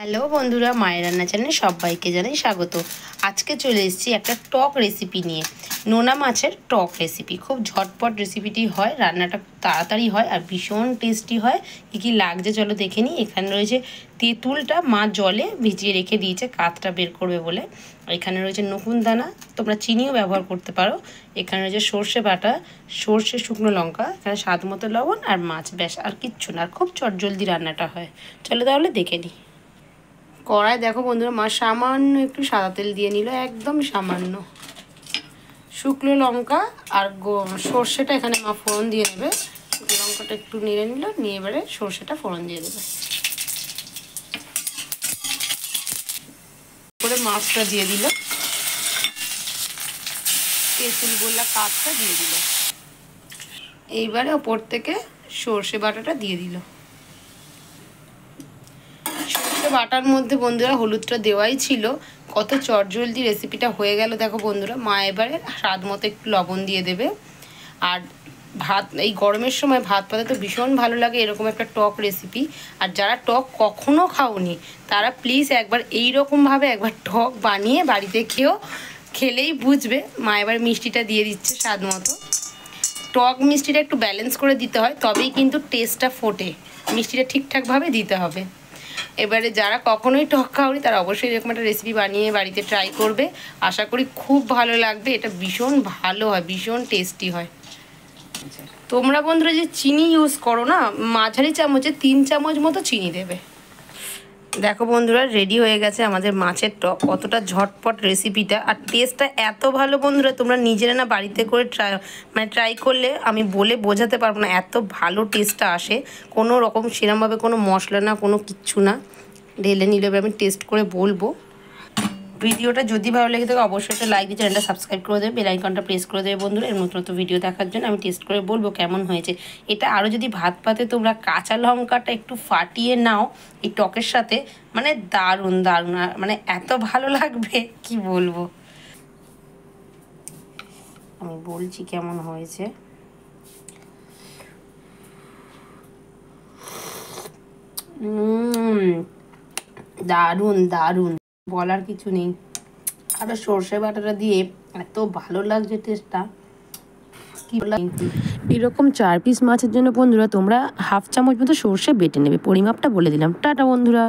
Hello বন্ধুরা, মায়ের রান্না চ্যানেলে সবাইকে জানাই স্বাগত। আজকে চলে এসেছি একটা টক রেসিপি নিয়ে। নোনা মাছের টক রেসিপি। খুব ঝটপট রেসিপিটি হয়, রান্নাটা তাড়াতাড়ি হয় আর ভীষণ টেস্টি হয়। কী কী লাগছে চলো দেখে নিই। এখানে রয়েছে তেঁতুলটা, মা জলে ভিজিয়ে রেখে দিয়েছে কাতটা বের করবে বলে। এখানে রয়েছে নকুন দানা, তোমরা চিনিও ব্যবহার করতে পারো। এখানে রয়েছে সর্ষে বাটা, সর্ষে, শুকনো লঙ্কা, এখানে স্বাদ মতো লবণ আর মাছ, ব্যাস আর কিচ্ছু না। আর খুব চটজলদি রান্নাটা হয়। চলো তাহলে দেখে নিই। কড়াই দেখো বন্ধুরা, মা সামান্য একটু সাদা তেল দিয়ে নিল, একদম সামান্য। শুকনো লঙ্কা আর সর্ষেটা এখানে মা ফোড়ন দিয়ে দেবে। শুকনো লঙ্কাটা একটু নেড়ে নিল, নিয়ে এবারে সর্ষেটা ফোড়ন দিয়ে দেবে। করে মাছটা দিয়ে দিল, তেঁতুল গোলা কাঠটা দিয়ে দিল। এইবারে ওপর থেকে সর্ষে বাটাটা দিয়ে দিল। সর্ষে বাটার মধ্যে বন্ধুরা হলুদটা দেওয়াই ছিল। কত চটজলদি রেসিপিটা হয়ে গেল দেখো বন্ধুরা। মা এবারে স্বাদ মতো একটু লবণ দিয়ে দেবে। আর ভাত, এই গরমের সময় ভাত পাতে তো ভীষণ ভালো লাগে এরকম একটা টক রেসিপি। আর যারা টক কখনো খাওনি তারা প্লিজ একবার এইরকমভাবে একবার টক বানিয়ে বাড়িতে খেলেই বুঝবে। মা এবার মিষ্টিটা দিয়ে দিচ্ছে স্বাদ মতো। টক মিষ্টিটা একটু ব্যালেন্স করে দিতে হয়, তবেই কিন্তু টেস্টটা ফোটে। মিষ্টিটা ঠিকঠাকভাবে দিতে হবে। এবারে যারা কখনোই টক খাওনি তারা অবশ্যই এরকম একটা রেসিপি বানিয়ে বাড়িতে ট্রাই করবে। আশা করি খুব ভালো লাগবে। এটা ভীষণ ভালো হয়, ভীষণ টেস্টি হয়। তোমরা বন্ধুরা যে চিনি ইউজ করো না, মাঝারি চামচে 3 চামচ মতো চিনি দেবে। দেখো বন্ধুরা, রেডি হয়ে গেছে আমাদের মাছের টক। কতটা ঝটপট রেসিপিটা, আর টেস্টটা এত ভালো বন্ধুরা, তোমরা নিজেরা না বাড়িতে করে ট্রাই করলে আমি বলে বোঝাতে পারবো না, এত ভালো টেস্টটা আসে। কোনো রকম সেরমভাবে কোনো মশলা না, কোনো কিচ্ছু না। ঢেলে নিলে আমি টেস্ট করে বলবো। ভিডিওটা যদি ভালো লেগে থাকে অবশ্যই একটা লাইক দিয়ে চ্যানেলটা সাবস্ক্রাইব করে দেবে, বেল আইকনটা প্রেস করে দেবে বন্ধুরা, এর নতুন নতুন ভিডিও দেখার জন্য। আমি টেস্ট করে বলবো কেমন হয়েছে। এটা আরও যদি ভাত পাতে তোমরা কাঁচা লঙ্কাটা একটু ফাটিয়ে নাও এই টকের সাথে, মানে দারুণ দারুণ, মানে এত ভালো লাগবে কি বলবো। আমি বলছি কেমন হয়েছে। দারুণ দারুণ, বলার কিছু নেই। আর সর্ষে বাটাটা দিয়ে এত ভালো লাগছে টেস্টটা। এরকম 4 পিস মাছের জন্য বন্ধুরা তোমরা 1/2 চামচ মতো সর্ষে বেটে নেবে। পরিমাপটা বলে দিলাম। টাটা বন্ধুরা।